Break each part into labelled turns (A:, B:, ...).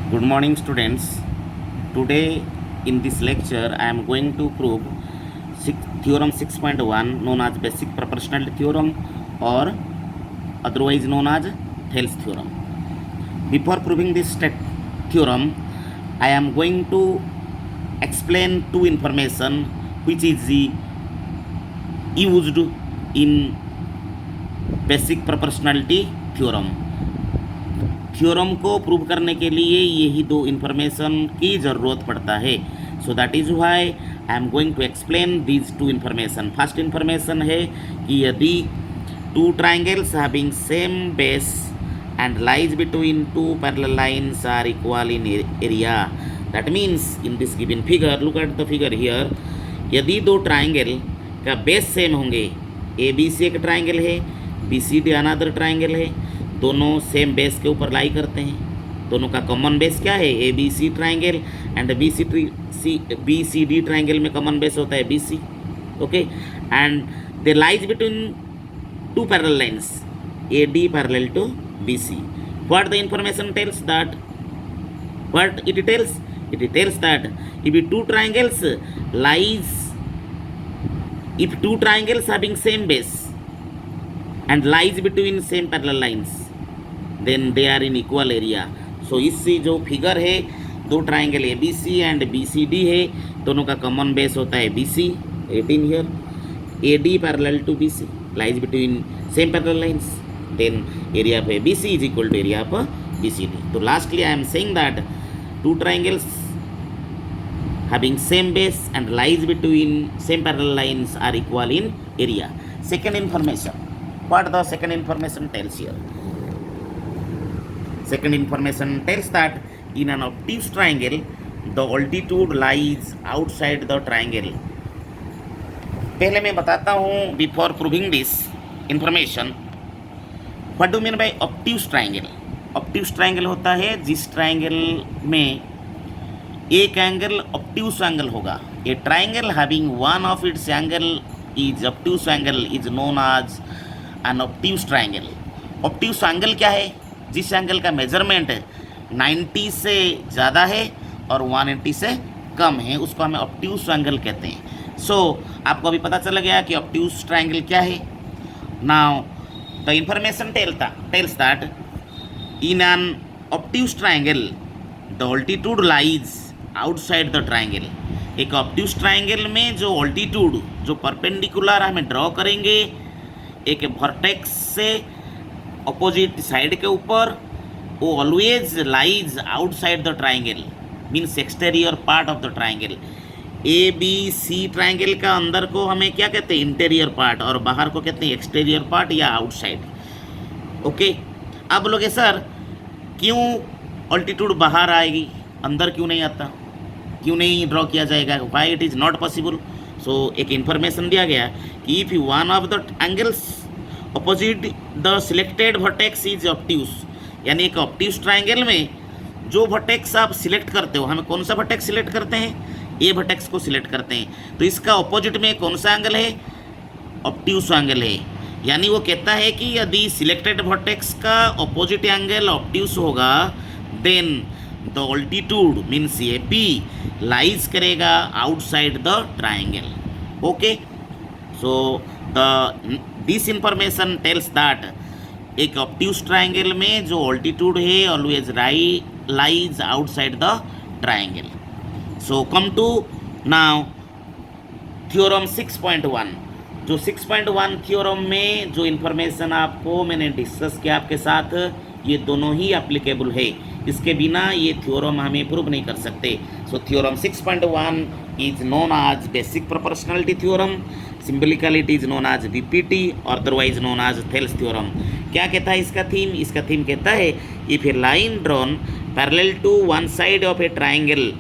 A: Good morning, students. Today in this lecture I am going to prove theorem 6.1 known as basic proportionality theorem or otherwise known as Thales theorem. Before proving this theorem, I am going to explain two information which is used in basic proportionality theorem. Theorem को prove करने के लिए यही दो information की ज़रूरत पड़ता है. So that is why I am going to explain these two information. First information है कि यदि two triangles having same base and lies between two parallel lines are equal in area. That means in this given figure, look at the figure here, यदि दो triangle का base same होंगे, ए B सी एक triangle है, B C D another triangle है, दोनों same base के ऊपर लाई करते हैं, दोनों का कॉमन बेस क्या है, A B C triangle, and B C D triangle में कॉमन बेस होता है B C. Okay, and they lies between two parallel lines, A D parallel to B C. What the information tells that, what it tells, it tells that if two triangles lies, if two triangles having same base and lies between same parallel lines, then they are in equal area. so इससे जो figure है, दो triangle A B C and B C D है, दोनों का common base होता है B C. 18 here, A D parallel to B C lies between same parallel lines, then area of A B C is equal to area of B C D. तो lastly I am saying that two triangles having same base and lies between same parallel lines are equal in area. Second information, what the second information tells here? Second information tells that in an obtuse triangle the altitude lies outside the triangle. पहले मैं बताता हूँ before proving this information, what do you mean by obtuse triangle? obtuse triangle होता है जिस triangle में एक angle obtuse angle होगा. A triangle having one of its angle is obtuse angle is known as an obtuse triangle. Obtuse angle क्या है? जिस angle का मेजरमेंट 90 से ज़्यादा है और 180 से कम है, उसको हमें ऑब्ट्यूस एंगल कहते हैं. सो आपको अभी पता चला गया कि ऑब्ट्यूस ट्राइंगल क्या है. Now the information tells that in an obtuse triangle the altitude lies outside the triangle. एक ऑब्ट्यूस ट्राइंगल में जो ऑल्टीट्यूड, जो परपेंडिकुलर हमें ड्रॉ करेंगे एक वर्टेक्स से अपोजिट साइड के ऊपर, वो always lies outside the triangle, means exterior part of the triangle. A B C triangle का अंदर को हमें क्या कहते हैं, इंटीरियर पार्ट, और बाहर को कहते हैं एक्सटीरियर पार्ट या आउटसाइड. ओके, अब बोलोगे सर क्यों ऑल्टीट्यूड बाहर आएगी, अंदर क्यों नहीं आता, क्यों नहीं ड्रॉ किया जाएगा, why it is not possible. So एक इन्फॉर्मेशन दिया गया कि if you one of the angles opposite the selected vertex is obtuse, यानी एक ऑब्ट्यूस ट्राइंगल में जो वर्टेक्स आप सिलेक्ट करते हो, हमें कौन सा वर्टेक्स सिलेक्ट करते हैं, ए वर्टेक्स को सिलेक्ट करते हैं, तो इसका ऑपोजिट में कौन सा एंगल है, ऑब्ट्यूस एंगल है. यानी वो कहता है कि यदि सिलेक्टेड वर्टेक्स का ऑपोजिट एंगल ऑब्ट्यूस होगा, then the altitude means A B lies करेगा outside the triangle. Okay, so this information tells that एक ऑब्ट्यूस ट्राइंगल में जो ऑल्टीट्यूड है always lies outside the triangle. So come to now theorem 6.1. जो 6.1 theorem में जो information आपको मैंने डिस्कस किया आपके साथ, ये दोनों ही एप्लीकेबल है. इसके बिना ये थ्योरम हमें प्रूव नहीं कर सकते. So theorem 6.1 is known as basic proportionality theorem, symbolically it is known as BPT और otherwise known as Thales theorem. क्या कहता है इसका थीम? इसका थीम कहता है if a line drawn parallel to one side of a triangle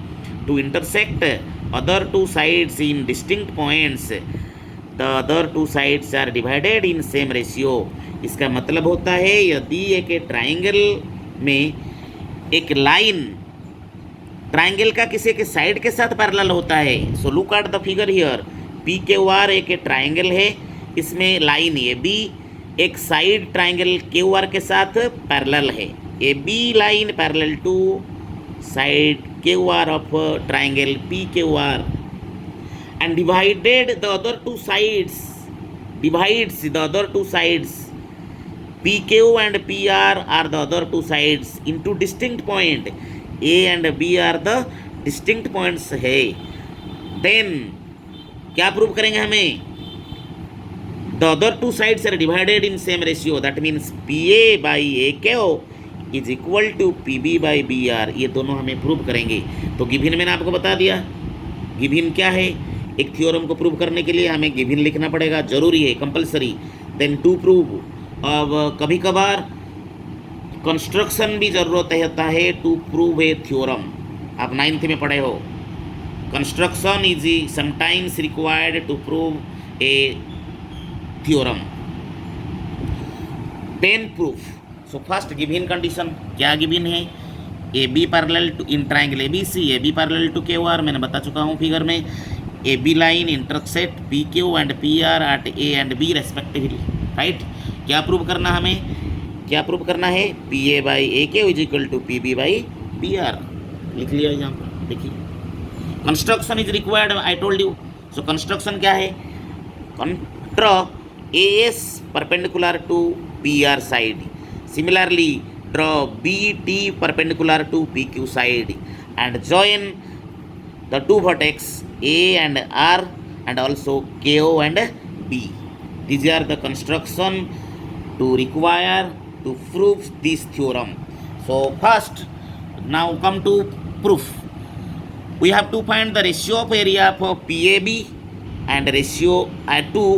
A: to intersect other two sides in distinct points, the other two sides are divided in same ratio. इसका मतलब होता है यदि एक ट्राइंगल में एक लाइन ट्राइंगल का किसी के साइड के साथ पैरेलल होता है, so look at the figure here, P K R एक ट्राइंगल है, इसमें लाइन ए बी एक साइड ट्राइंगल के आर के साथ पैरेलल है, A B line parallel to side QR of triangle PQR and divided the other two sides, divides the other two sides, PQ and PR are the other two sides into distinct point, A and B are the distinct points है, then क्या prove करेंगे हमें, the other two sides are divided in same ratio, that means PA by AQ is equal to PB by BR, ये दोनों हमें prove करेंगे। तो given मैंने आपको बता दिया, गिवन क्या है, एक थ्योरम को प्रूव करने के लिए हमें गिवन लिखना पड़ेगा, जरूरी है, कंपलसरी। देन टू प्रूव, अब कभी कभार कंस्ट्रक्शन भी ज़रूरत होता है टू प्रूव ए थ्योरम, आप 9th में पढ़े हो, construction is sometimes required to prove a theorem. Then proof, so first given condition, क्या गिवन है, A B parallel to in triangle A B C, A B parallel to Q R, मैंने बता चुका हूँ figure में, A B line intersect P Q and P R at A and B respectively, right. क्या prove करना हमें, क्या prove करना है, P A by A Q is equal to P B by P R, लिख लिया यहाँ पर, देखिए construction is required, I told you. So construction क्या है, draw A S perpendicular to P R side, similarly draw B T perpendicular to P Q side and join the two vertex A and R and also KO and B. These are the construction to require to prove this theorem. So first, now come to proof. We have to find the ratio of area for PAB and ratio to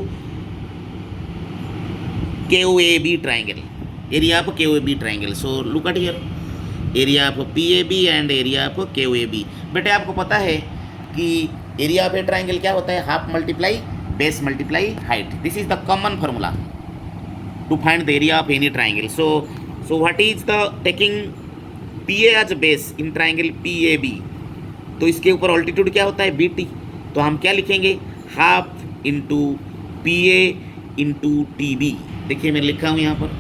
A: KOAB triangle. Area of KOAB triangle. So look at here. Area of PAB and area of KOAB। बेटे आपको पता है कि area of a triangle क्या होता है, half multiply base multiply height, this is the common formula to find the area of any triangle. So what is the taking PA as base in triangle PAB, तो इसके ऊपर altitude क्या होता है BT, तो हम क्या लिखेंगे, half into PA into TB। देखिए मैं लिखा हूँ यहाँ पर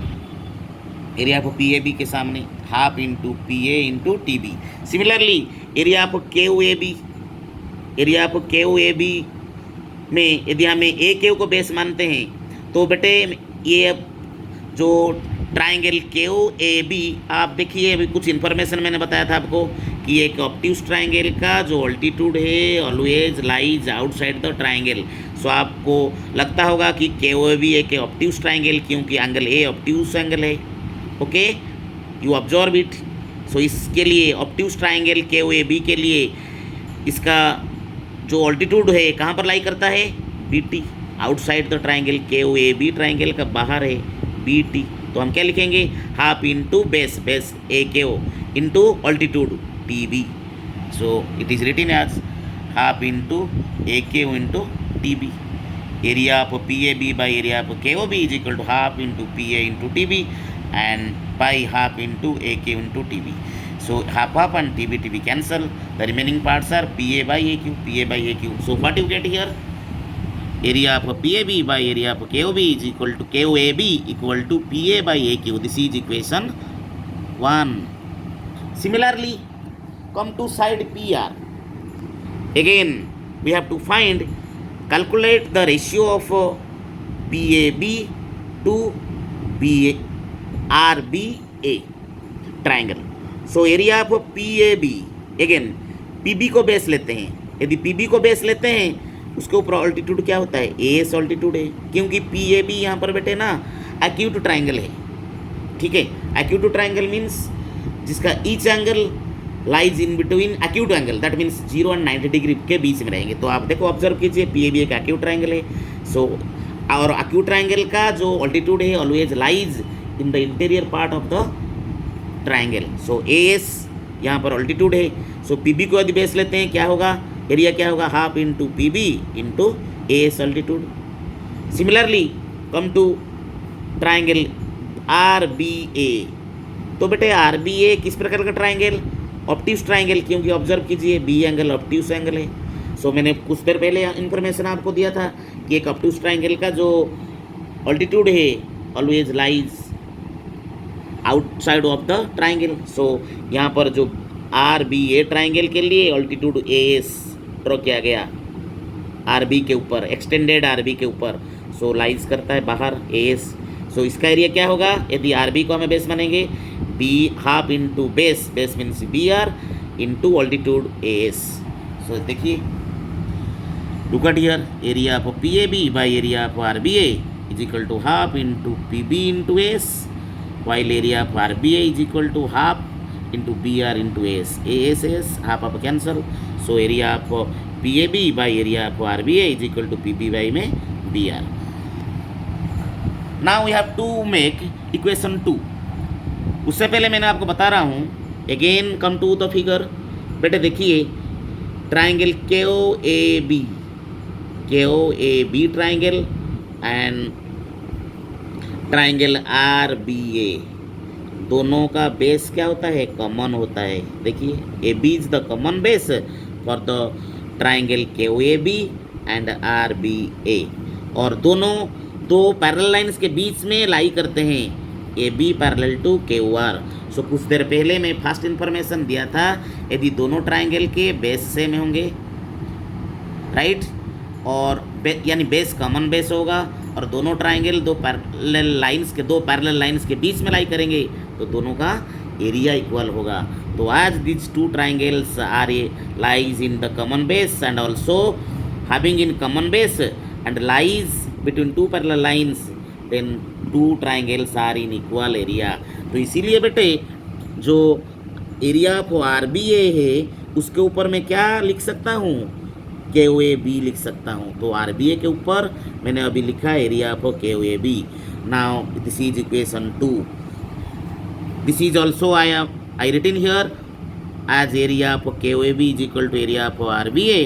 A: एरिया ऑफ PAB के सामने half into PA into TB। Similarly area of KOAB, area of KOAB में यदि हमें AQ को बेस मानते हैं तो बेटे ये जो ट्राइंगल KOAB, आप देखिए अभी कुछ इन्फॉर्मेशन मैंने बताया था आपको कि एक ऑब्ट्यूज ट्राइंगल का जो ऑल्टीट्यूड है always lies outside the triangle. So आपको लगता होगा कि KOAB एक ऑब्ट्यूज ट्राइंगल क्योंकि एंगल A ऑब्ट्यूज एंगल है, okay, you observe it. So इसके लिए ऑब्ट्यूज ट्राइंगल KOAB के लिए इसका जो ऑल्टीट्यूड है कहाँ पर लाई करता है, BT, outside the triangle KOAB triangle का बाहर है BT। तो हम क्या लिखेंगे, half into base, base AKO into altitude TB। So it is written as half into AKO into TB। Area of PAB by area of KOB is equal to half into PA into TB and by half into AK into TB. So half and TB cancel. The remaining parts are PA by AQ, PA by AQ. So what you get here? Area of PAB by area of KOB is equal to KOAB equal to PA by AQ. This is equation 1. Similarly, come to side PR. Again, we have to calculate the ratio of PAB to BA. RBA triangle. So area of PAB, again PB को base लेते हैं, यदि PB को base लेते हैं उसके ऊपर altitude क्या होता है, AS ऑल्टीट्यूड है, क्योंकि PAB यहाँ पर बेटे ना एक्यूट ट्राइंगल है, ठीक है। एक्यूट ट्राइंगल मीन्स जिसका each angle lies in between acute angle, that means 0 और 90 डिग्री के बीच में रहेंगे। तो आप देखो ऑब्जर्व कीजिए, PAB एक एक्यूट ट्राइंगल है। सो और एक्यूट ट्राइंगल का जो ऑल्टीट्यूड है always lies in the interior part of the triangle. So AS यहाँ पर ऑल्टीट्यूड है। सो PB को यदि बेस लेते हैं क्या होगा, एरिया क्या होगा, half into PB into AS altitude. Similarly come to triangle RBA। तो बेटे RBA किस प्रकार का ट्राइंगल, ऑब्ट्यूज ट्राइंगल, क्योंकि ऑब्जर्व कीजिए B एंगल ऑब्ट्यूज एंगल है। सो मैंने कुछ देर पहले इन्फॉर्मेशन आपको दिया था कि एक ऑब्ट्यूज ट्राइंगल का जो ऑल्टीट्यूड है always lies outside of the triangle. So यहाँ पर जो आर बी ए ट्राइंगल के लिए ऑल्टीट्यूड ए एस ड्रॉ किया गया आर बी के ऊपर, एक्सटेंडेड आर बी के ऊपर, सो लाइज करता है बाहर ए एस। सो इसका एरिया क्या होगा यदि आर बी को हमें बेस मानेंगे, B half into base, base means B R into altitude A S. So देखिए look at here, area of PAB by area of RBA is equal to half into PB into S, while area of RBA is equal to half into BR into S. AS half of cancel, so area of PAB by area of RBA is equal to PB by में BR. Now we have to make equation 2. उससे पहले मैंने आपको बता रहा हूँ, again come to the figure. बेटे देखिए triangle KOAB triangle and triangle RBA, दोनों का बेस क्या होता है, कॉमन होता है। देखिए AB is the common base for the triangle KOAB and RBA, और दोनों दो पैरेलल लाइंस के बीच में लाई करते हैं, AB पैरेलल टू KOR। सो कुछ देर पहले मैं फर्स्ट इन्फॉर्मेशन दिया था, यदि दोनों ट्राइंगल के बेस सेम होंगे, राइट, और यानी बेस कॉमन बेस होगा, और दोनों ट्राइंगल दो पैरेलल लाइंस के बीच में लाई करेंगे, तो दोनों का एरिया इक्वल होगा। तो आज this two triangles are lies in the common base and also having in common base and lies between two parallel lines, then two triangles are in equal area. तो इसीलिए बेटे जो एरिया ऑफ RBA है उसके ऊपर मैं क्या लिख सकता हूँ, KOAB लिख सकता हूँ। तो RBA के ऊपर मैंने अभी लिखा area of KOAB। Now this is equation 2। This is also I written here as area of KOAB is equal to area of RBA।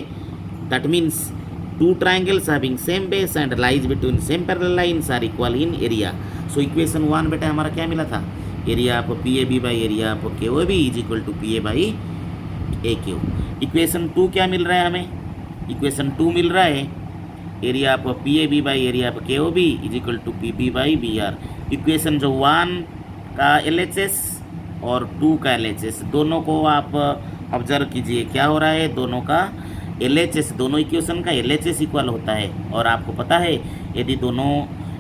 A: That means two triangles having same base and lies between same parallel lines are equal in area. So equation 1 बेटा हमारा क्या मिला था, area of PAB by area of KOAB is equal to PA by AQ। Equation 2 क्या मिल रहा है हमें, equation 2 मिल रहा है area of PAB by area of KOB is equal to PB by BR। Equation जो 1 का LHS और 2 का LHS दोनों को आप ऑब्जर्व कीजिए, क्या हो रहा है, दोनों का LHS, दोनों इक्वेशन का LHS इक्वल होता है। और आपको पता है यदि दोनों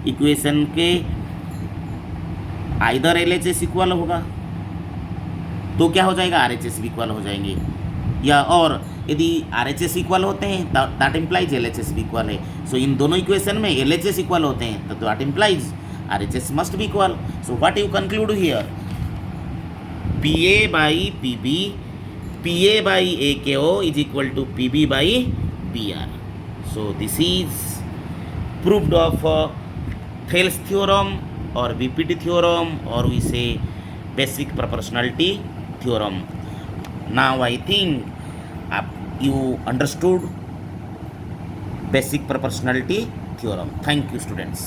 A: इक्वेशन के आइदर LHS इक्वल होगा तो क्या हो जाएगा, RHS भी इक्वल हो जाएंगे, या और यदि RHS इक्वल होते हैं दैट इम्प्लाइज LHS भी इक्वल है। सो इन दोनों इक्वेशन में LHS इक्वल होते हैं तो that implies RHS must be equal. So what you conclude here, PA by PB, PA by AKO is equal to PB by BR. So this is proved of Thales theorem or VPT theorem, or we say basic proportionality theorem. Now I think you understood basic proportionality theorem. Thank you students.